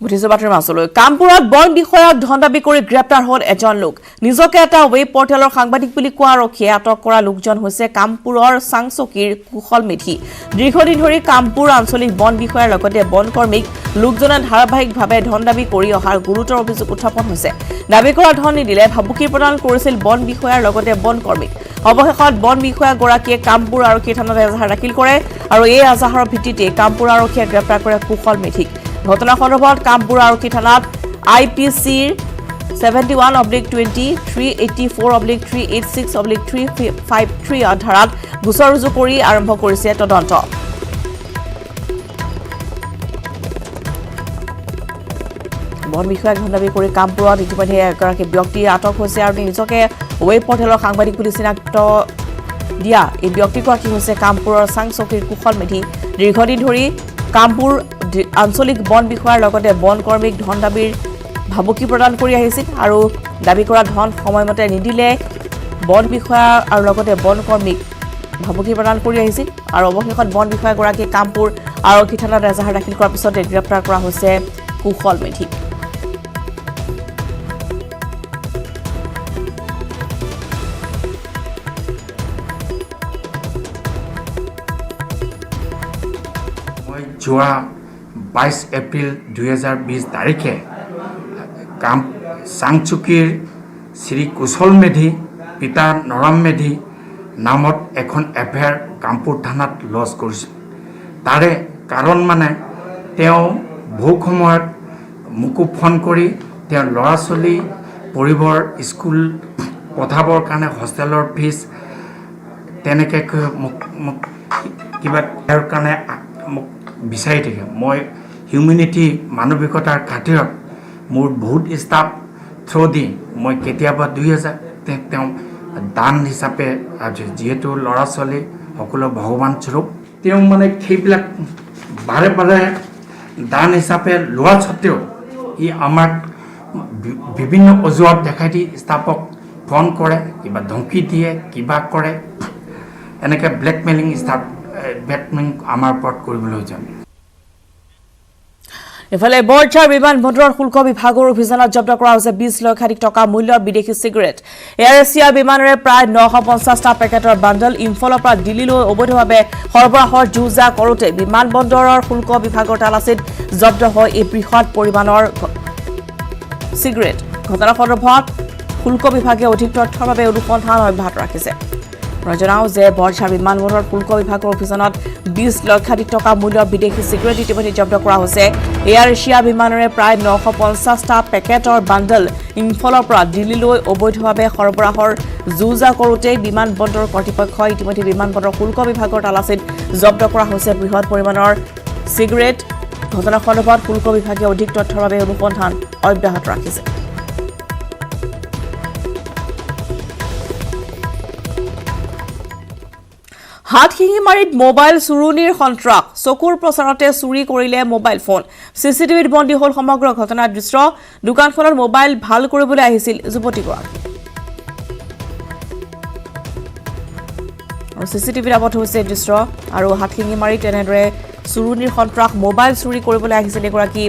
উঠিছে বাতৰি মাছলৈ কামপুৰত বন বিষয়াক ধন দাবী কৰি গ্ৰেপ্তাৰ হ'ল এজন লোক নিজকে এটা ৱেব পৰ্টেলৰ সাংবাদিক বুলি কোৱা ৰখিয়ে আটক কৰা লোকজন হৈছে কামপুৰৰ চাংচকীৰ কুশল মেধি দীৰ্ঘদিন ধৰি কামপুৰ আঞ্চলিক বন বিষয়াৰ লগতে বন কৰ্মীক লোকজনে ধাৰাবাহিকভাৱে ধন দাবী কৰি অহাৰ গুৰুতৰ অভিযোগ উত্থাপন হৈছে দাবী কৰা ধন নিদিলে ভাবুকি প্ৰদান কৰিছিল বন বিষয়াৰ লগতে বন কৰ্মীক অৱশেষত বন বিষয়াগৰাকীয়ে কামপুৰ আৰক্ষী থানাত এজাহাৰ দাখিল কৰে আৰু এই এজাহাৰৰ ভিত্তিতে কামপুৰ আৰক্ষীয়ে গ্ৰেপ্তাৰ কৰে কুশল মেধিক ঘটনা সন্দৰ্ভত কামপুৰ আৰক্ষী থানাত আইপিচিৰ 71/20 384/386/353 ধাৰাত গোচৰ ৰুজু কৰি আৰম্ভ কৰিছে তদন্ত বন বিষয়াক ধন দাবী কৰি কামপুৰত ইতিমধ্যে এগৰাকী ব্যক্তি আটক হৈছে আৰু নিজকে ৱেব পৰ্টেলৰ সাংবাদিক বুলি চিনাক্ত দিয়া এই ব্যক্তিগৰাকী হৈছে কামপুৰৰ চাংচকীৰ কুশল মেধি দীৰ্ঘদিন ধৰি কামপুৰ আঞ্চলিক বন বিষয়াৰ লগতে বন কৰ্মীক ধন দাবীৰ ভাবুকি প্ৰদান কৰি আহিছিল আৰু দাবী কৰা ধন সময়মতে নিদিলে বন বিষয়া আৰু লগতে বন কৰ্মীক ভাবুকি প্ৰদান কৰি আহিছিল আৰু অৱশেষত বন বিষয়াগৰাকী কামপুৰ আৰক্ষী থানাত এজাহাৰ দাখিল কৰাৰ পিছতে গ্ৰেপ্তাৰ কৰা হৈছে কুশল মেধিক যোৱা 22 এপ্ৰিল 2020 তাৰিখে চাংচুকীৰ শ্ৰী কুশল মেধি পিতা নৰম মেধি নামত এখন এফআইআৰ কামপুৰ থানাত লজ কৰিছিল তাৰে কাৰণ মানে তেওঁ বহু সময়ত মোকো ফোন কৰি তেওঁ ল'ৰা ছোৱালী পঢ়িবৰ স্কুল পঠাবৰ কাৰণে হোষ্টেলৰ ফিজ তেনেকৈ মোক কিবা তেওঁৰ কাৰণে মোক বিচাৰি থাকে মই হিউমেনিটি মানৱিকতাৰ খাতিৰত মোৰ বহুত ষ্টাফ থ্ৰু দি মই কেতিয়াবা 2000 তেওঁ দান হিচাপে যিহেতু ল'ৰা ছোৱালী সকলো ভগৱান স্বৰূপ তেওঁ মানে সেইবিলাক বাৰে বাৰে দান হিচাপে লোৱা স্বত্তেও ই আমাক বিভিন্ন অজুহাত দেখাই দি ষ্টাফক ফোন কৰে কিবা ধমকি দিয়ে কিবা কৰে এনেকৈ ব্লেকমেইলিং ষ্টাফ ব্লেকমেইলিং আমাৰ ওপৰত কৰিবলৈ যায় ইফালে বৰঝাৰ বিমান বন্দৰৰ শুল্ক বিভাগৰ অভিযানত জব্দ কৰা হৈছে 20 লক্ষাধিক টকা মূল্যৰ বিদেশী চিগাৰেট এয়াৰ এছিয়া বিমানেৰে প্ৰায় 950টা পেকেটৰ বান্ডল ইম্ফলৰ পৰা দিল্লীলৈ অবৈধভাৱে সৰবৰাহৰ যুঁজা কৰোতে বিমান বন্দৰৰ শুল্ক বিভাগৰ তালাচীত জব্দ হয় এই বৃহৎ পৰিমাণৰ চিগাৰেট ঘটনা সন্দৰ্ভত শুল্ক বিভাগে অধিক তথ্যৰ বাবে অনুসন্ধান অব্যাহত ৰাখিছে ৰজনাও যে বৰঝাৰ বিমান বন্দৰৰ শুল্ক বিভাগৰ অভিযানত 20 লক্ষাধিক টকা মূল্যৰ বিদেশী চিগাৰেট ইতিমধ্যে জব্দ কৰা হৈছে এয়াৰ এছিয়া বিমানেৰে প্ৰায় 950টা পেকেটৰ বান্ডল ইম্ফলৰ পৰা দিল্লীলৈ অবৈধভাৱে সৰবৰাহৰ যুঁজা কৰোতে বিমান বন্দৰ কৰ্তৃপক্ষই ইতিমধ্যে বিমান বন্দৰ শুল্ক বিভাগৰ তালাচীত জব্দ কৰা হৈছে বৃহৎ পৰিমাণৰ চিগাৰেট ঘটনা সন্দৰ্ভত শুল্ক বিভাগে অধিক তথ্যৰ বাবে অনুসন্ধান অব্যাহত ৰাখিছে হাতশিঙিমাৰীত মোবাইল চুৰুনিৰ সন্ত্ৰাস চকুৰ প্ৰচাৰতে চুৰি কৰিলে মোবাইল ফোন চিচিটিভিত বন্দী হ'ল সমগ্ৰ ঘটনাৰ দৃশ্য দোকানখনৰ মোবাইল ভাল কৰিবলৈ আহিছিল যুৱতীগৰাকী আৰু চিচিটিভিত আবদ্ধ হৈছে দৃশ্য আৰু হাতশিঙিমাৰীত এনেদৰে চুৰুনিৰ সন্ত্ৰাস মোবাইল চুৰি কৰিবলৈ আহিছিল এগৰাকী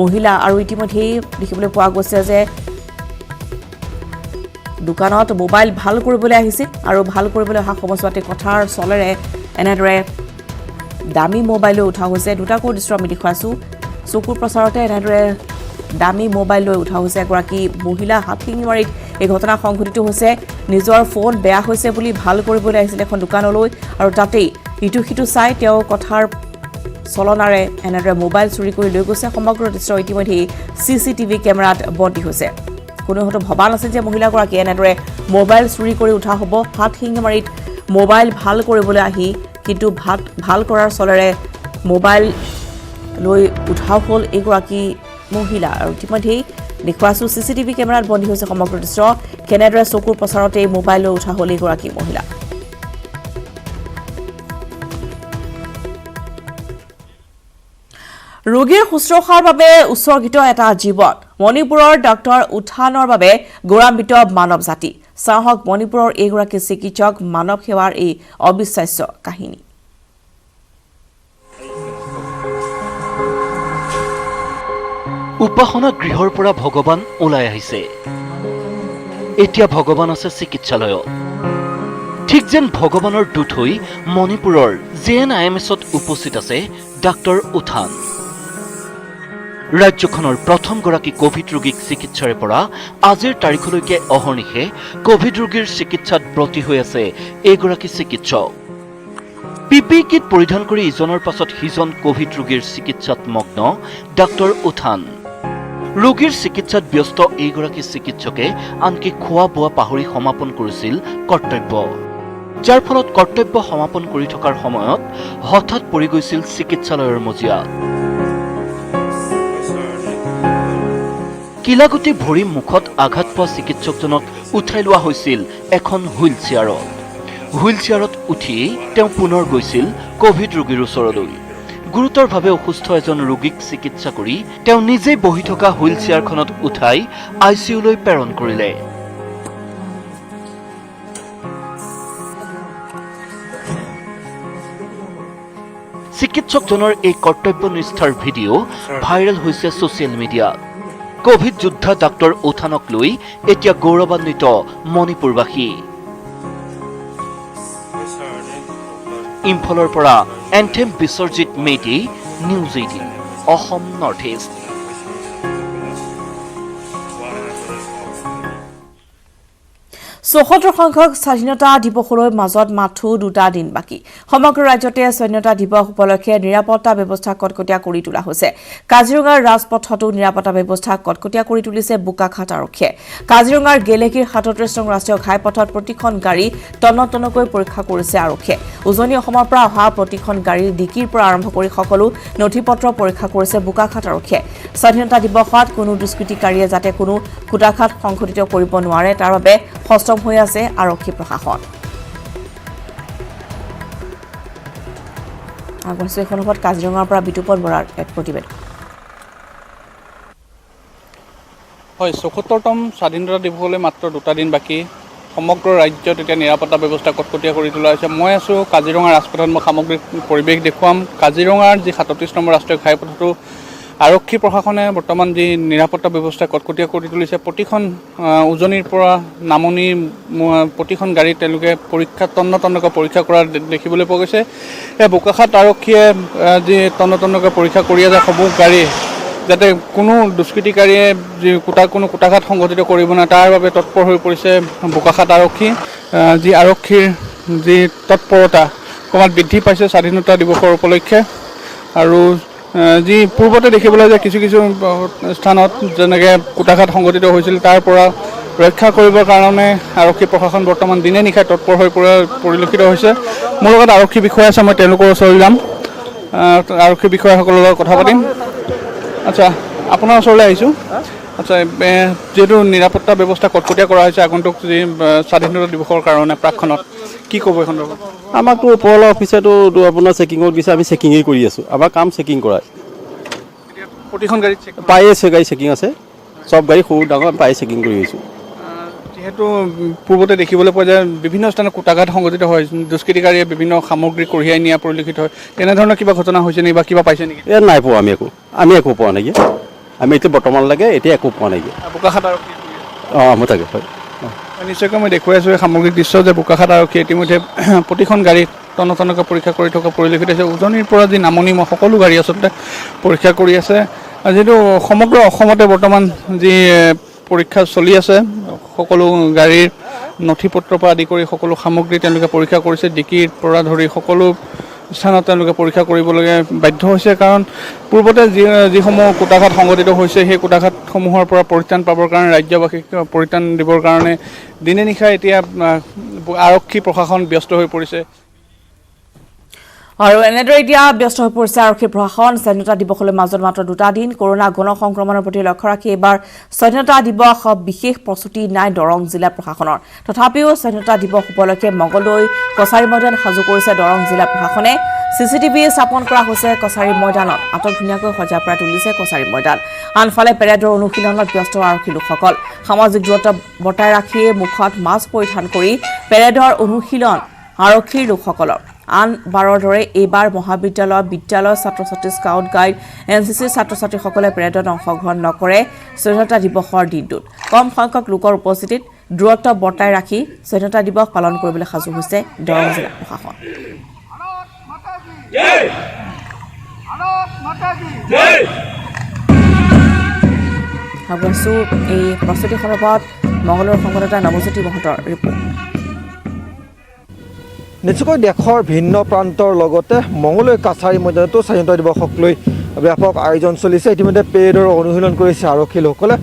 মহিলা আৰু ইতিমধ্যেই দেখিবলৈ পোৱা গৈছে যে দোকানত মোবাইল ভাল কৰিবলৈ আহিছিল আৰু ভাল কৰিবলৈ অহা সময়ছোৱাতে কথাৰ চলেৰে এনেদৰে দামী মোবাইল উঠা হৈছে দুটাকৈ দৃশ্য আমি দেখুৱাইছোঁ চকুৰ প্ৰচাৰতে এনেদৰে দামী মোবাইল লৈ উঠা হৈছে এগৰাকী মহিলা হাতশিঙিমাৰীত এই ঘটনা সংঘটিত হৈছে নিজৰ ফোন বেয়া হৈছে বুলি ভাল কৰিবলৈ আহিছিল এখন দোকানলৈ আৰু তাতেই ইটো সিটো চাই তেওঁ কথাৰ চলনাৰে এনেদৰে মোবাইল চুৰি কৰি লৈ গৈছে সমগ্ৰ দৃশ্য ইতিমধ্যে চিচিটিভি কেমেৰাত বন্দী হৈছে কোনো হয়তো ভবা নাছিল যে মহিলাগৰাকী এনেদৰে মোবাইল চুৰি কৰি উঠা হ'ব হাতশিঙিমাৰীত মোবাইল ভাল কৰিবলৈ আহি কিন্তু ভাল কৰাৰ চলেৰে মোবাইল লৈ উঠাও হ'ল এগৰাকী মহিলা আৰু ইতিমধ্যেই দেখুৱাইছোঁ চিচিটিভি কেমেৰাত বন্দী হৈছে সমগ্ৰ দৃশ্য কেনেদৰে চকুৰ প্ৰচাৰতে মোবাইল লৈ উঠা হ'ল এগৰাকী মহিলা ৰোগীৰ শুশ্ৰূষাৰ বাবে উৎসৰ্গিত এটা জীৱন মণিপুৰৰ ডক্টৰ উত্থানৰ বাবে গৌৰৱান্বিত মানৱ জাতি চাহক মণিপুৰৰ এগৰাকী চিকিৎসক মানৱ সেৱাৰ এই অবিশ্বাস্য কাহিনী উপাসনা গৃহৰ পৰা ভগৱান ওলাই আহিছে এতিয়া ভগৱান আছে চিকিৎসালয়ত ঠিক যেন ভগৱানৰ দূত হৈ মণিপুৰৰ JNIMSত উপস্থিত আছে ডাক্তৰ উথান ৰাজ্যখনৰ প্ৰথমগৰাকী কোভিড ৰোগীক চিকিৎসাৰে পৰা আজিৰ তাৰিখলৈকে অহৰ্নিশে কোভিড ৰোগীৰ চিকিৎসাত ব্ৰতী হৈ আছে এগৰাকী চিকিৎসক PPE কিট পৰিধান কৰি ইজনৰ পাছত সিজন কোভিড ৰোগীৰ চিকিৎসাত মগ্ন ডাক্তৰ উথান ৰোগীৰ চিকিৎসাত ব্যস্ত এইগৰাকী চিকিৎসকে আনকি খোৱা বোৱা পাহৰি সমাপন কৰিছিল কৰ্তব্য যাৰ ফলত কৰ্তব্য সমাপন কৰি থকাৰ সময়ত হঠাৎ পৰি গৈছিল চিকিৎসালয়ৰ মজিয়াত কিলাগুটি ভৰি মুখত আঘাত পোৱা চিকিৎসকজনক উঠাই লোৱা হৈছিল এখন হুইল চেয়াৰত উঠি তেওঁ পুনৰ গৈছিল কোভিড ৰোগীৰ ওচৰলৈ গুৰুতৰভাৱে অসুস্থ এজন ৰোগীক চিকিৎসা কৰি তেওঁ নিজে বহি থকা হুইল চেয়াৰখনত উঠাই ICUলৈ প্ৰেৰণ কৰিলে চিকিৎসকজনৰ এই কৰ্তব্যনিষ্ঠাৰ ভিডিঅ' ভাইৰেল হৈছে ছ'চিয়েল মিডিয়াত কোভিড যোদ্ধা ডাক্তৰ উথানক লৈ এতিয়া গৌৰৱান্বিত মণিপুৰবাসী ইম্ফলৰ পৰা এন্থেম Biswajit Medhi news 18 Assam north East চৌহত্তৰ সংখ্যক স্বাধীনতা দিৱসলৈ মাজত মাথো 2টা দিন বাকী সমগ্ৰ ৰাজ্যতে স্বাধীনতা দিৱস উপলক্ষে নিৰাপত্তা ব্যৱস্থা কটকটীয়া কৰি তোলা হৈছে কাজিৰঙাৰ ৰাজপথতো নিৰাপত্তা ব্যৱস্থা কটকটীয়া কৰি তুলিছে বোকাখাট আৰক্ষীয়ে কাজিৰঙাৰ গেলেকীৰ 37 নং ৰাষ্ট্ৰীয় ঘাইপথত প্ৰতিখন গাড়ী তন্নতন্নকৈ পৰীক্ষা কৰিছে আৰক্ষীয়ে উজনি অসমৰ পৰা অহা প্ৰতিখন গাড়ীৰ ডিকিৰ পৰা আৰম্ভ কৰি সকলো নথিপত্ৰ পৰীক্ষা কৰিছে বোকাখাট আৰক্ষীয়ে স্বাধীনতা দিৱসত কোনো দুষ্কৃতিকাৰীয়ে যাতে কোনো কুটাঘাত সংঘটিত কৰিব নোৱাৰে তাৰ বাবে সষ্টম হৈ আছে আৰক্ষী প্ৰশাসন আগন্তুক সন্দৰ্ভত কাজিৰঙাৰ পৰা বিতুপন বৰাৰ এক প্ৰতিবেদন হয় ৭৪তম স্বাধীনতা দিৱসলৈ মাত্ৰ 2টা দিন বাকী সমগ্ৰ ৰাজ্যত এতিয়া নিৰাপত্তা ব্যৱস্থা কটকটীয়া কৰি তোলা হৈছে মই আছো কাজিৰঙা ৰাজপথত মই সামগ্ৰিক পৰিৱেশ দেখুৱাম কাজিৰঙাৰ যি 37 নম্বৰ ৰাষ্ট্ৰীয় ঘাইপথটো আৰক্ষী প্ৰশাসনে বৰ্তমান যি নিৰাপত্তা ব্যৱস্থা কটকটীয়া কৰি তুলিছে প্ৰতিখন উজনিৰ পৰা নামনি প্ৰতিখন গাড়ী তেওঁলোকে পৰীক্ষা তন্নতন্নকৈ পৰীক্ষা কৰা দেখিবলৈ পোৱা গৈছে এই বোকাখাট আৰক্ষীয়ে যি তন্নতন্নকৈ পৰীক্ষা কৰি আছে সবু গাড়ী যাতে কোনো দুষ্কৃতিকাৰীয়ে যি কোনো কুটাঘাত সংঘটিত কৰিব নোৱাৰে তাৰ বাবে তৎপৰ হৈ পৰিছে বোকাখাট আৰক্ষী যি আৰক্ষীৰ যি তৎপৰতা ক্ৰমাৎ বৃদ্ধি পাইছে স্বাধীনতা দিৱসৰ উপলক্ষে আৰু যি পূৰ্বতে দেখিবলৈ যে কিছু স্থানত যেনেকৈ কুটাঘাত সংঘটিত হৈছিল তাৰ পৰা ৰক্ষা কৰিবৰ কাৰণে আৰক্ষী প্ৰশাসন বৰ্তমান দিনে নিশাই তৎপৰ হৈ পৰিলক্ষিত হৈছে মোৰ লগত আৰক্ষী বিষয়া আছে মই তেওঁলোকৰ ওচৰলৈ যাম আৰক্ষী বিষয়াসকলৰ লগত কথা পাতিম আচ্ছা আপোনাৰ ওচৰলৈ আহিছোঁ আচ্ছা যেহেতু নিৰাপত্তা ব্যৱস্থা কটকটীয়া কৰা হৈছে আগন্তুক যি স্বাধীনতা দিৱসৰ কাৰণে প্ৰাকখনত কি ক'ব এই সন্দৰ্ভত আমাকতো ওপৰৱালা অফিচাৰটো আপোনাৰ চেকিঙত দিছে আমি চেকিঙেই কৰি আছোঁ আমাৰ কাম চেকিং কৰা প্ৰতিখন গাড়ীত প্ৰায়ে গাড়ী চেকিং আছে চব গাড়ী সৰু ডাঙৰ প্ৰায়ে চেকিং কৰি আছোঁ যিহেতু পূৰ্বতে দেখিবলৈ পোৱা যায় বিভিন্ন স্থানত কুটাঘাত সংঘটিত হয় দুষ্কৃতিকাৰীয়ে বিভিন্ন সামগ্ৰী কঢ়িয়াই নিয়া পৰিলক্ষিত হয় তেনেধৰণৰ কিবা ঘটনা হৈছে নেকি বা কিবা পাইছে নেকি ইয়াত নাই পোৱা আমি একো পোৱা নাই আমি এতিয়া বৰ্তমানলৈকে এতিয়া একো পোৱা নাই বোকাখাট আৰক্ষী মই তাকে হয় নিশ্চয়কৈ মই দেখুৱাই আছোঁ এই সামগ্ৰিক দৃশ্য যে বোকাখাট আৰক্ষীয়ে ইতিমধ্যে প্ৰতিখন গাড়ীত তন্নতন্নকৈ পৰীক্ষা কৰি থকা পৰিলক্ষিত হৈছে উজনিৰ পৰা যি নামনি সকলো গাড়ী আচলতে পৰীক্ষা কৰি আছে যিহেতু সমগ্ৰ অসমতে বৰ্তমান যি পৰীক্ষা চলি আছে সকলো গাড়ীৰ নথিপত্ৰৰ পৰা আদি কৰি সকলো সামগ্ৰী তেওঁলোকে পৰীক্ষা কৰিছে ডিকিৰ পৰা ধৰি সকলো স্থানত তেওঁলোকে পৰীক্ষা কৰিবলগীয়া বাধ্য হৈছে কাৰণ পূৰ্বতে যিসমূহ কুটাঘাত সংঘটিত হৈছে সেই কুটাঘাতসমূহৰ পৰা পৰিত্ৰাণ পাবৰ কাৰণে ৰাজ্যবাসীক পৰিত্ৰাণ দিবৰ কাৰণে দিনে নিশাই এতিয়া আৰক্ষী প্ৰশাসন ব্যস্ত হৈ পৰিছে আৰু এনেদৰে এতিয়া ব্যস্ত হৈ পৰিছে আৰক্ষী প্ৰশাসন স্বাধীনতা দিৱসলৈ মাজত মাত্ৰ 2টা দিন কৰোনা গণসংক্ৰমণৰ প্ৰতি লক্ষ্য ৰাখি এইবাৰ স্বাধীনতা দিৱস বিশেষ প্ৰস্তুতি নাই দৰং জিলা প্ৰশাসনৰ তথাপিও স্বাধীনতা দিৱস উপলক্ষে মংগলদৈ কছাৰী ময়দান সাজু কৰিছে দৰং জিলা প্ৰশাসনে চিচিটিভি স্থাপন কৰা হৈছে কছাৰী ময়দানত আটকধুনীয়াকৈ সজা পৰাই তুলিছে কছাৰী ময়দান আনফালে পেৰেডৰ অনুশীলনত ব্যস্ত আৰক্ষী লোকসকল সামাজিক দূৰত্ব বৰ্তাই ৰাখি মুখত মাস্ক পৰিধান কৰি পেৰেডৰ অনুশীলন আৰক্ষীৰ লোকসকলৰ আনবাৰৰ দৰে এইবাৰ মহাবিদ্যালয় বিদ্যালয় ছাত্ৰ ছাত্ৰী স্কাউট গাইড NCC ছাত্ৰ ছাত্ৰীসকলে পেৰেডত অংশগ্ৰহণ নকৰে স্বাধীনতা দিৱসৰ দিনটোত কম সংখ্যক লোকৰ উপস্থিতিত দূৰত্ব বৰ্তাই ৰাখি স্বাধীনতা দিৱস পালন কৰিবলৈ সাজু হৈছে দৰং জিলা প্ৰশাসন আগন্তুক এই প্ৰস্তুতি সন্দৰ্ভত মংগলদৈৰ সংবাদদাতা নৱজ্যোতি মহন্তৰ ৰিপৰ্ট নিশ্চয়কৈ দেশৰ ভিন্ন প্ৰান্তৰ লগতে মংগলদৈ কাছাৰী ময়দানতো স্বাধীনতা দিৱসক লৈ ব্যাপক আয়োজন চলিছে ইতিমধ্যে পেৰেডৰ অনুশীলন কৰিছে আৰক্ষীসকলে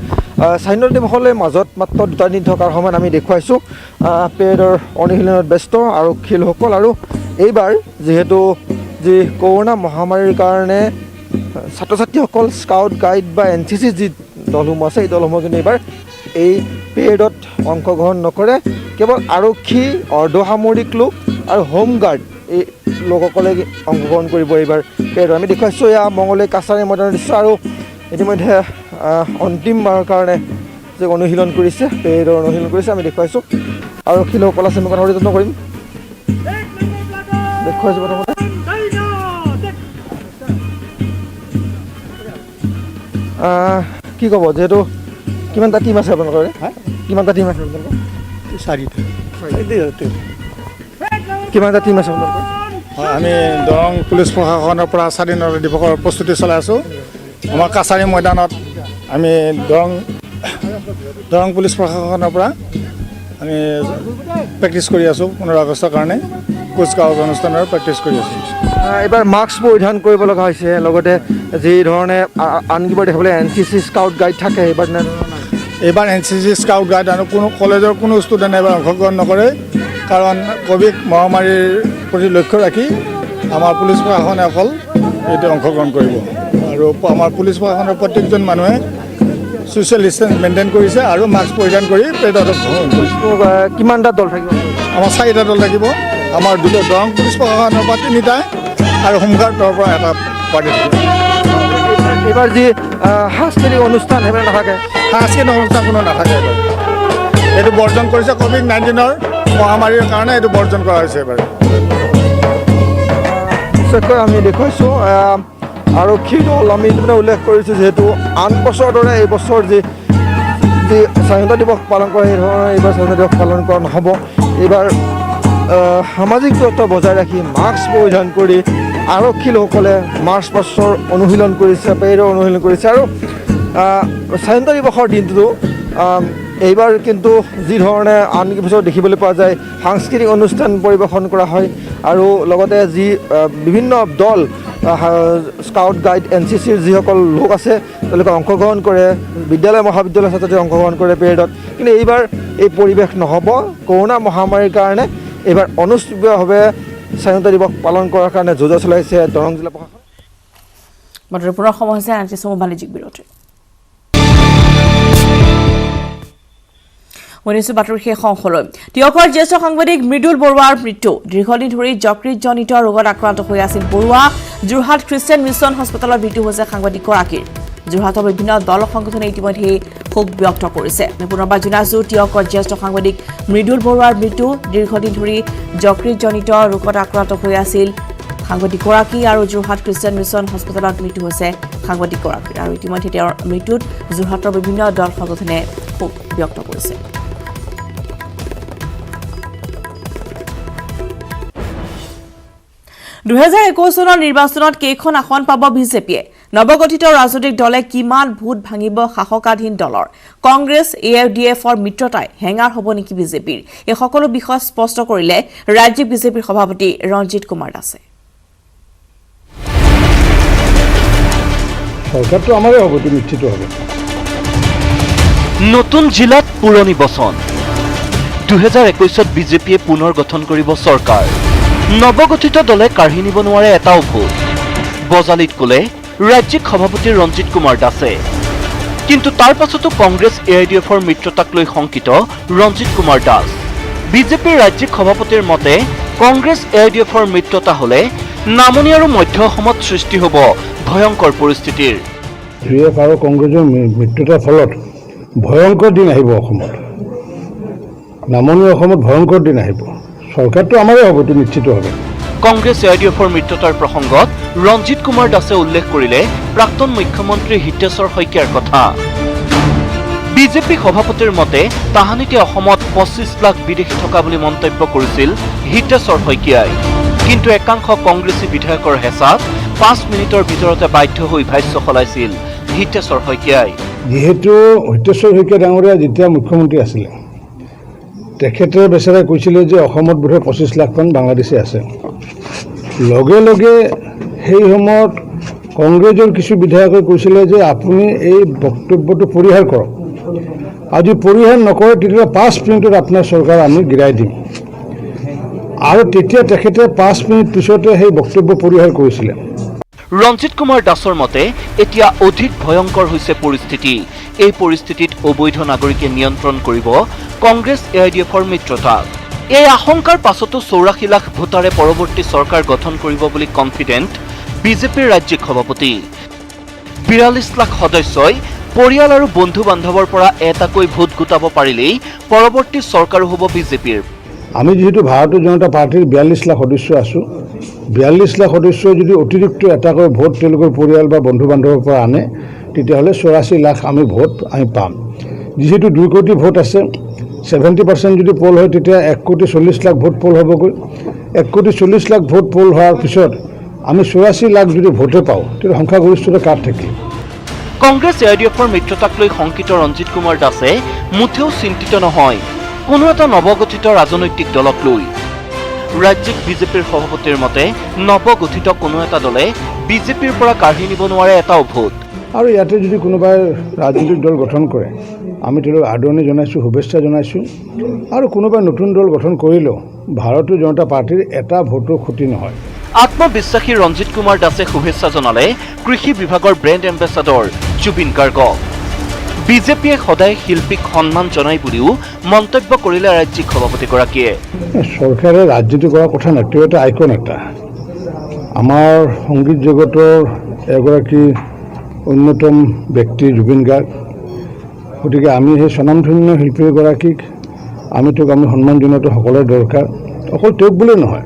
স্বাধীনতা দিৱসলৈ মাজত মাত্ৰ 2 দিন থকাৰ সময়ত আমি দেখুৱাইছোঁ পেৰেডৰ অনুশীলনত ব্যস্ত আৰক্ষীসকল আৰু এইবাৰ যিহেতু যি কৰোনা মহামাৰীৰ কাৰণে ছাত্ৰ ছাত্ৰীসকল স্কাউট গাইড বা NCC যি দলসমূহ আছে এই দলসমূহ কিন্তু এইবাৰ এই পেৰেডত অংশগ্ৰহণ নকৰে কেৱল আৰক্ষী অৰ্ধসামৰিক লোক আৰু হোম গাৰ্ড এই লোকসকলে অংশগ্ৰহণ কৰিব এইবাৰ পেৰেডত আমি দেখুৱাইছোঁ এয়া মংগলদৈ কাছাৰী ময়দানৰ দৃশ্য আৰু ইতিমধ্যে অন্তিমবাৰৰ কাৰণে যে অনুশীলন কৰিছে পেৰেডৰ অনুশীলন কৰিছে আমি দেখুৱাইছোঁ আৰক্ষী লোকসকল আছে আমি কথা যত্ন কৰিম দেখুৱাইছোঁ প্ৰথমতে কি ক'ব যিহেতু কিমানটা টিম আছে আপোনালোকৰ কিমানটা টিম আছে আপোনালোকৰ কিমানটা টিম আছে আপোনালোকৰ হয় আমি দৰং পুলিচ প্ৰশাসনৰ পৰা স্বাধীনতা দিৱসৰ প্ৰস্তুতি চলাই আছোঁ আমাৰ কাছাৰী ময়দানত আমি দৰং পুলিচ প্ৰশাসনৰ পৰা আমি প্ৰেক্টিছ কৰি আছোঁ 15 আগষ্টৰ কাৰণে কুচকাৱাজ অনুষ্ঠানৰ প্ৰেক্টিছ কৰি আছোঁ এইবাৰ মাস্ক পৰিধান কৰিব লগা হৈছে লগতে যি ধৰণে আন কিবা দেখাবলৈ NCC স্কাউট গাইড থাকে এইবাৰ NCC স্কাউট গাইড আৰু কোনো কলেজৰ কোনো ষ্টুডেণ্টে এইবাৰ অংশগ্ৰহণ নকৰে কাৰণ ক'ভিড মহামাৰীৰ প্ৰতি লক্ষ্য ৰাখি আমাৰ পুলিচ প্ৰশাসনে অকল এইটো অংশগ্ৰহণ কৰিব আৰু আমাৰ পুলিচ প্ৰশাসনৰ প্ৰত্যেকজন মানুহে ছ'চিয়েল ডিষ্টেঞ্চ মেইনটেইন কৰিছে আৰু মাস্ক পৰিধান কৰি পেৰেডত অংশগ্ৰহণ কৰিছে কিমানটা দল থাকিব আমাৰ 4টা দল থাকিব আমাৰ দৰং পুলিচ প্ৰশাসনৰ পৰা 3টা আৰু হোমগাৰ্ডৰ পৰা এটা পাৰ্টি থাকিব এইবাৰ যি সাংস্কৃতিক অনুষ্ঠান সেইবোৰ নাথাকে সাংস্কৃতিক অনুষ্ঠান কোনো নাথাকে এইবাৰ এইটো বৰ্জন কৰিছে COVID-19ৰ মহামাৰীৰ কাৰণে এইটো বৰ্জন কৰা হৈছে এইবাৰ বিশেষকৈ আমি দেখুৱাইছোঁ আৰক্ষী দল আমি ইতিমধ্যে উল্লেখ কৰিছোঁ যিহেতু আন বছৰৰ দৰে এই বছৰ যি স্বাধীনতা দিৱস পালন কৰে সেই ধৰণৰ এইবাৰ স্বাধীনতা দিৱস পালন কৰা নহ'ব এইবাৰ সামাজিক দূৰত্ব বজাই ৰাখি মাস্ক পৰিধান কৰি আৰক্ষী লোকসকলে মাৰ্চ পাষ্টৰ অনুশীলন কৰিছে পেৰেডৰ অনুশীলন কৰিছে আৰু স্বাধীনতা দিৱসৰ দিনটোতো এইবাৰ কিন্তু যি ধৰণে আন বছৰ দেখিবলৈ পোৱা যায় সাংস্কৃতিক অনুষ্ঠান পৰিৱেশন কৰা হয় আৰু লগতে যি বিভিন্ন দল স্কাউট গাইড NCCৰ যিসকল লোক আছে তেওঁলোকে অংশগ্ৰহণ কৰে বিদ্যালয় মহাবিদ্যালয় ছাত্ৰ ছাত্ৰী অংশগ্ৰহণ কৰে পেৰেডত কিন্তু এইবাৰ এই পৰিৱেশ নহ'ব কৰোনা মহামাৰীৰ কাৰণে এইবাৰ অনুষ্ঠিতভাৱে স্বাধীনতা দিৱস পালন কৰাৰ কাৰণে যোজনা চলাইছে দৰং জিলা প্ৰশাসন বাতৰি পুনৰ সময় হৈছে আনটিসমূহ বাণিজ্যিক বিৰতি বাতৰি শেষ অংশলৈ তিয়কৰ জ্যেষ্ঠ সাংবাদিক মৃদুল বৰুৱাৰ মৃত্যু দীৰ্ঘদিন ধৰি যকৃতজনিত ৰোগত আক্ৰান্ত হৈ আছিল বৰুৱা যোৰহাট খ্ৰীষ্টিয়ান মিছন হস্পিটেলত মৃত্যু হৈছে সাংবাদিকগৰাকীৰ যোৰহাটৰ বিভিন্ন দল সংগঠনে ইতিমধ্যে ক্ষোভ ব্যক্ত কৰিছে আমি পুনৰবাৰ জনাইছোঁ তিয়কৰ জ্যেষ্ঠ সাংবাদিক মৃদুল বৰুৱাৰ মৃত্যু দীৰ্ঘদিন ধৰি যকৃতজনিত ৰোগত আক্ৰান্ত হৈ আছিল সাংবাদিকগৰাকী আৰু যোৰহাট খ্ৰীষ্টিয়ান মিছন হস্পিটেলত মৃত্যু হৈছে সাংবাদিকগৰাকীৰ আৰু ইতিমধ্যে তেওঁৰ মৃত্যুত যোৰহাটৰ বিভিন্ন দল সংগঠনে ক্ষোভ ব্যক্ত কৰিছে 2021 চনৰ নিৰ্বাচনত কেইখন আসন পাব বিজেপিয়ে নৱগঠিত ৰাজনৈতিক দলে কিমান ভোট ভাঙিব শাসকাধীন দলৰ কংগ্ৰেছ AIUDFৰ মিত্ৰতাই হেঙাৰ হ'ব নেকি বিজেপিৰ এই সকলো বিষয় স্পষ্ট কৰিলে ৰাজ্যিক বিজেপিৰ সভাপতি ৰঞ্জিত কুমাৰ দাসে সৰকাৰটো আমাৰই হবে তো নিশ্চিত হবে নতুন জিলাত পুৰণি বচন 2021ত বিজেপিয়ে পুনৰ গঠন কৰিব চৰকাৰ নৱগঠিত দলে কাঢ়ি নিব নোৱাৰে এটাও ভোট বজালিত ক'লে ৰাজ্যিক সভাপতি ৰঞ্জিত কুমাৰ দাসে কিন্তু তাৰ পাছতো কংগ্ৰেছ AIUDFৰ মিত্ৰতাক লৈ শংকিত ৰঞ্জিত কুমাৰ দাস বিজেপিৰ ৰাজ্যিক সভাপতিৰ মতে কংগ্ৰেছ AIUDFৰ মিত্ৰতা হলে নামনি আৰু মধ্য অসমত সৃষ্টি হ'ব ভয়ংকৰ পৰিস্থিতিৰ UDF আৰু কংগ্ৰেছৰ মিত্ৰতাৰ ফলত ভয়ংকৰ দিন আহিব অসমত নামনি অসমত ভয়ংকৰ দিন আহিব সৰকাৰটো আমাৰই হবে তো নিশ্চিত হবে কংগ্ৰেছ এআইডিএফৰ মিত্ৰতাৰ প্ৰসংগত ৰঞ্জিত কুমাৰ দাসে উল্লেখ কৰিলে প্ৰাক্তন মুখ্যমন্ত্ৰী হিতেশ্বৰ শইকীয়াৰ কথা। বিজেপি সভাপতিৰ মতে তাহানিতে অসমত 25 লাখ বিদেশী থকা বুলি মন্তব্য কৰিছিল হিতেশ্বৰ শইকীয়াই। কিন্তু একাংশ কংগ্ৰেছী বিধায়কৰ হেঁচাত 5 মিনিটৰ ভিতৰতে বাধ্য হৈ ভাষ্য সলাইছিল হিতেশ্বৰ শইকীয়াই। যিহেতু হিতেশ্বৰ শইকীয়া ডাঙৰীয়া যেতিয়া মুখ্যমন্ত্ৰী আছিলে তেখেতে বেচেৰাই কৈছিলে যে অসমত বোধহয় 25 লাখমান বাংলাদেশী আছে। লগে লগে সেই সময়ত কংগ্ৰেছৰ কিছু বিধায়কে কৈছিলে যে আপুনি এই বক্তব্যটো পৰিহাৰ কৰক, আজি পৰিহাৰ নকৰে তেতিয়া 5 মিনিটত আপোনাৰ চৰকাৰ আমি গিৰাই দিম। আৰু তেতিয়া তেখেতে 5 মিনিট পিছতে সেই বক্তব্য পৰিহাৰ কৰিছিলে। ৰঞ্জিত কুমাৰ দাসৰ মতে এতিয়া অধিক ভয়ংকৰ হৈছে পৰিস্থিতি। এই পৰিস্থিতিত অবৈধ নাগৰিকে নিয়ন্ত্ৰণ কৰিব কংগ্ৰেছ এআইডিএফৰ মিত্ৰতাক। এই আশংকাৰ পাছতো 84 লাখ ভোটাৰে পৰৱৰ্তী চৰকাৰ গঠন কৰিব বুলি কনফিডেণ্ট বিজেপিৰ ৰাজ্যিক সভাপতি। 42 লাখ সদস্যই পৰিয়াল আৰু বন্ধু বান্ধৱৰ পৰা এটাকৈ ভোট গোটাব পাৰিলেই পৰৱৰ্তী চৰকাৰো হ'ব বিজেপিৰ। আমি যেহেতু ভাৰতীয় জনতা পাৰ্টিৰ 42 লাখ সদস্য আছোঁ, 42 লাখ সদস্যই যদি অতিৰিক্ত এটাকৈ ভোট তেওঁলোকৰ পৰিয়াল বা বন্ধু বান্ধৱৰ পৰা আনে তেতিয়াহ'লে 84 লাখ আমি ভোট আমি পাম। যিহেতু 2 কোটি ভোট আছে, 70% যদি পোল হয় তেতিয়া 1 কোটি 40 লাখ ভোট পোল হ'বগৈ। 1 কোটি 40 লাখ ভোট পোল হোৱাৰ পিছত আমি 84 লাখ যদি ভোটে পাওঁ তেতিয়া সংখ্যাগৰিষ্ঠতা কাট থাকিল। কংগ্ৰেছ এআইডিএফৰ মিত্ৰতাক লৈ শংকিত ৰঞ্জিত কুমাৰ দাসে মুঠেও চিন্তিত নহয় কোনো এটা নৱগঠিত ৰাজনৈতিক দলক লৈ। ৰাজ্যিক বিজেপিৰ সভাপতিৰ মতে নৱগঠিত কোনো এটা দলে বিজেপিৰ পৰা কাঢ়ি নিব নোৱাৰে এটা ভোট। আৰু ইয়াতে যদি কোনোবাই ৰাজনৈতিক দল গঠন কৰে আমি তেওঁলোক আদৰণি জনাইছোঁ, শুভেচ্ছা জনাইছোঁ। আৰু কোনোবাই নতুন দল গঠন কৰিলেও ভাৰতীয় জনতা পাৰ্টিৰ এটা ভোটো ক্ষতি নহয়। আত্মবিশ্বাসী ৰঞ্জিত কুমাৰ দাসে শুভেচ্ছা জনালে কৃষি বিভাগৰ ব্ৰেণ্ড এম্বেচাডৰ জুবিন গাৰ্গক। বিজেপিয়ে সদায় শিল্পীক সন্মান জনাই বুলিও মন্তব্য কৰিলে ৰাজ্যিক সভাপতিগৰাকীয়ে। চৰকাৰে ৰাজনীতি কৰাৰ কথা নাই, তেওঁ এটা আইকন এটা। আমাৰ সংগীত জগতৰ এগৰাকী অন্যতম ব্যক্তি জুবিন গাৰ্গ। গতিকে আমি সেই স্বনামধন্য শিল্পীগৰাকীক আমি সন্মান জনোৱাটো সকলোৰে দৰকাৰ। অকল তেওঁক বুলিয়ে নহয়,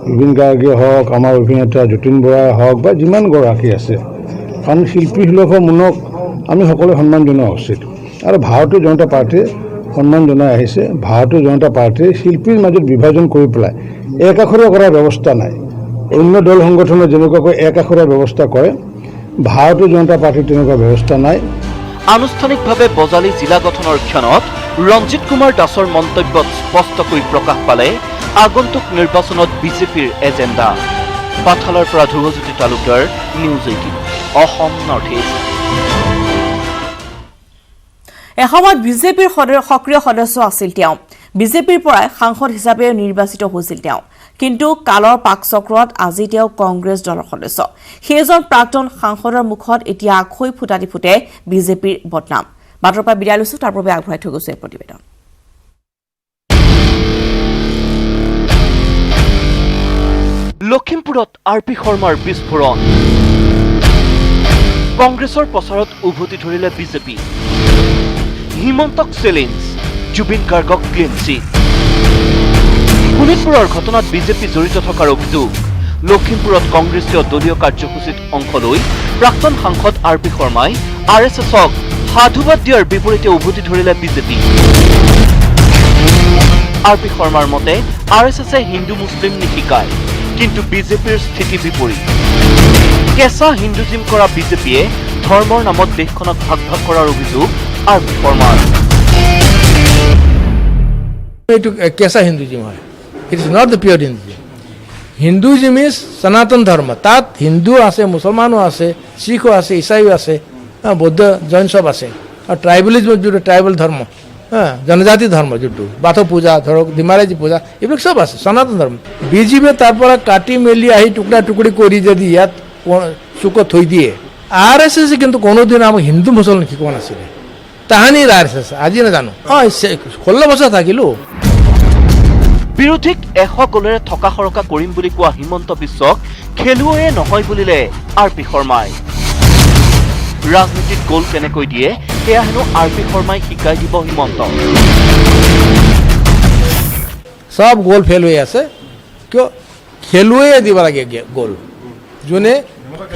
জুবিন গাৰ্গে হওক, আমাৰ অভিনেতা যতীন বৰাই হওক বা যিমান গৰাকী আছে, কাৰণ শিল্পী সুলভ মনক আমি সকলোৱে সন্মান জনোৱা উচিত। আৰু ভাৰতীয় জনতা পাৰ্টীয়ে সন্মান জনাই আহিছে। ভাৰতীয় জনতা পাৰ্টীয়ে শিল্পীৰ মাজত বিভাজন কৰি পেলাই একাষৰীয়া কৰাৰ ব্যৱস্থা নাই। অন্য দল সংগঠনে যেনেকুৱাকৈ একাষৰীয়া ব্যৱস্থা কৰে, ভাৰতীয় জনতা পাৰ্টীৰ তেনেকুৱা ব্যৱস্থা নাই। আনুষ্ঠানিকভাৱে বজালী জিলা গঠনৰ ক্ষণত ৰঞ্জিত কুমাৰ দাসৰ মন্তব্যত স্পষ্টকৈ প্ৰকাশ পালে আগন্তুক নিৰ্বাচনত বিজেপিৰ এজেণ্ডা। পাঠালৰ পৰা Dhruvajyoti Talukdar, news 18 Assam north east. এসময়ত বিজেপিৰ সক্ৰিয় সদস্য আছিল তেওঁ। বিজেপিৰ পৰাই সাংসদ হিচাপে নিৰ্বাচিত হৈছিল তেওঁ। কিন্তু কালৰ পাকচক্ৰত আজি তেওঁ কংগ্ৰেছ দলৰ সদস্য। সেইজন প্ৰাক্তন সাংসদৰ মুখত এতিয়া আখৈ ফুটাটি ফুটে বিজেপিৰ বদনাম। বাটৰ পৰা বিদায় লৈছো, তাৰ বাবে আগবঢ়াই থৈ গৈছো এই প্ৰতিবেদন। লখিমপুৰত RP শৰ্মাৰ বিস্ফোৰণ। কংগ্ৰেছৰ প্ৰচাৰত উভতি ধৰিলে বিজেপি। হিমন্তক চেলেঞ্জ, জুবিন গাৰ্গক ক্লিন চিট। শোণিতপুৰৰ ঘটনাত বিজেপি জড়িত থকাৰ অভিযোগ। লখিমপুৰত কংগ্ৰেছীয় দলীয় কাৰ্যসূচীত অংশ লৈ প্ৰাক্তন সাংসদ RP শৰ্মাই RSSক সাধুবাদ দিয়াৰ বিপৰীতে উভতি ধৰিলে বিজেপি। RP শৰ্মাৰ মতে RSSে হিন্দু মুছলিম নিশিকায়, কিন্তু বিজেপিৰ স্থিতি বিপৰীত। কেঁচা হিন্দুজিম কৰা বিজেপিয়ে ধৰ্মৰ নামত দেশখনক ভাগ ভাগ কৰাৰ অভিযোগ RP শৰ্মাৰ। এইটো কেঁচা হিন্দুজিম হয়, it is not the pure Hinduism. Hinduism is Sanatan Dharma. তাত হিন্দু আছে, মুছলমানো আছে, শিখো আছে, ইছাইও আছে, বৌদ্ধ জৈন সব আছে। আৰু ট্ৰাইবেলিজম যোনটো ট্ৰাইবেল ধৰ্ম, জনজাতি ধৰ্ম যোনটো বাথৌ পূজা, ধৰক ডিমাৰাজী পূজা, এইবিলাক সব আছে সনাতন ধৰ্ম। বিজেপিয়ে তাৰ পৰা কাটি মেলি আহি টুকুৰা টুকুৰি কৰি যদি ইয়াত চুকত থৈ দিয়ে। RSS কিন্তু কোনোদিন আমাক হিন্দু মুছলমান শিকোৱা নাছিলে। তাহানিৰ RSS আজি নাজানো, 16 বছৰ থাকিলো। বিৰোধীক 100 গলেৰে থকা সৰকা কৰিম বুলি কোৱা হিমন্ত বিশ্বক খেলুৱৈয়ে নহয় বুলিলে RP শৰ্মাই। ৰাজনীতিত গ'ল কেনেকৈ দিয়ে সেয়া হেনো RP শৰ্মাই শিকাই দিব হিমন্তক। সব গ'ল ফেল হৈ আছে। কিয়? খেলুৱৈয়ে দিব লাগে গ'ল যোনে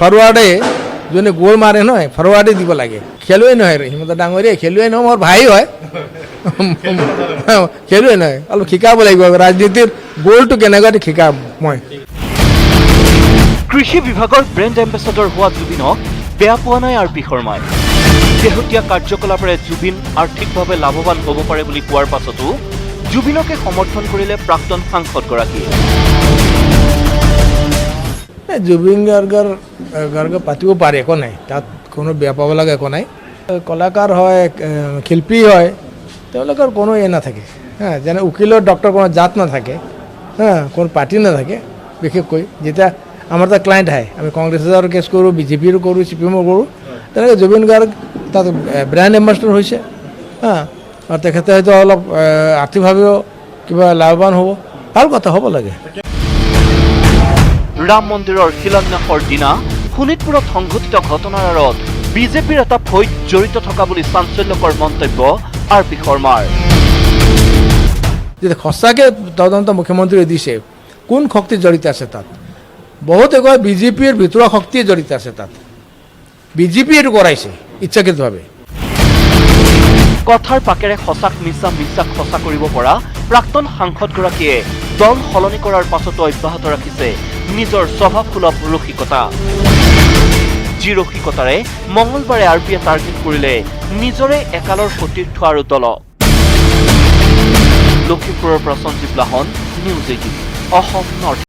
ফৰৱাৰ্ডে যোনে গ'ল মাৰে নহয় ফৰৱাৰ্ডে দিব লাগে খেলুৱৈ নহয় হিমন্ত ডাঙৰীয়া খেলুৱৈ নহয় মোৰ ভাই হয় খেলুৱৈ নহয় অলপ শিকাব লাগিব ৰাজনীতিৰ গ'লটো কেনেকুৱাটো শিকাম মই কৃষি বিভাগৰ ব্ৰেণ্ড এম্বেচাডৰ হোৱা জুবিনক বেয়া পোৱা নাই আৰ পি শৰ্মাই শেহতীয়া কাৰ্যকলাপেৰে জুবিন আৰ্থিকভাৱে লাভৱান হ'ব পাৰে বুলি কোৱাৰ পাছতো জুবিনকে সমৰ্থন কৰিলে প্ৰাক্তন সাংসদগৰাকীয়ে জুবিন গাৰ্গ পাতিব পাৰে একো নাই তাত কোনো বেয়া পাব লগা একো নাই কলাকাৰ হয় শিল্পী হয় তেওঁলোকৰ কোনো নাথাকে হা যেনে উকিলৰ ডক্টৰ কোনো জাত নাথাকে হা কোনো পাৰ্টি নাথাকে বিশেষকৈ যেতিয়া আমাৰ তাত ক্লায়েণ্ট আহে আমি কংগ্ৰেছৰ কেছ কৰোঁ বিজেপিৰো কৰোঁ CPM-ৰ কৰোঁ তেনেকৈ জুবিন গাৰ্গ তাত ব্ৰেণ্ড এম্বেচাডৰ হৈছে হা আৰু তেখেতে হয়তো অলপ আৰ্থিকভাৱেও কিবা লাভৱান হ'ব ভাল কথা হ'ব লাগে ৰাম মন্দিৰৰ শিলান্যাসৰ দিনা শোণিতপুৰত সংঘটিত ঘটনাৰ আঁৰত বিজেপিৰ এটা ফৈদ জড়িত থকা বুলি চাঞ্চল্যকৰ মন্তব্য আৰ পি শৰ্মাৰ যদি সঁচাকৈ তদন্ত মুখ্যমন্ত্ৰীয়ে দিছে কোন শক্তি জড়িত আছে তাত বহুতে কয় বিজেপিৰ ভিতৰুৱা শক্তিয়ে জড়িত আছে তাত বিজেপি এইটো কৰাইছে ইচ্ছাকৃতভাৱে কথাৰ পাকেৰে সঁচাক মিছাক সঁচা কৰিব পৰা প্ৰাক্তন সাংসদগৰাকীয়ে দল সলনি কৰাৰ পাছতো অব্যাহত ৰাখিছে নিজৰ স্বভাৱসুলভ ৰসিকতা যি ৰসিকতাৰে মঙলবাৰে আৰ পিয়ে টাৰ্গেট কৰিলে নিজৰে একালৰ সতীৰ্থ আৰু দলক লখিমপুৰৰ পৰা সঞ্জীৱ লাহন নিউজ 18 অসম নৰ্থ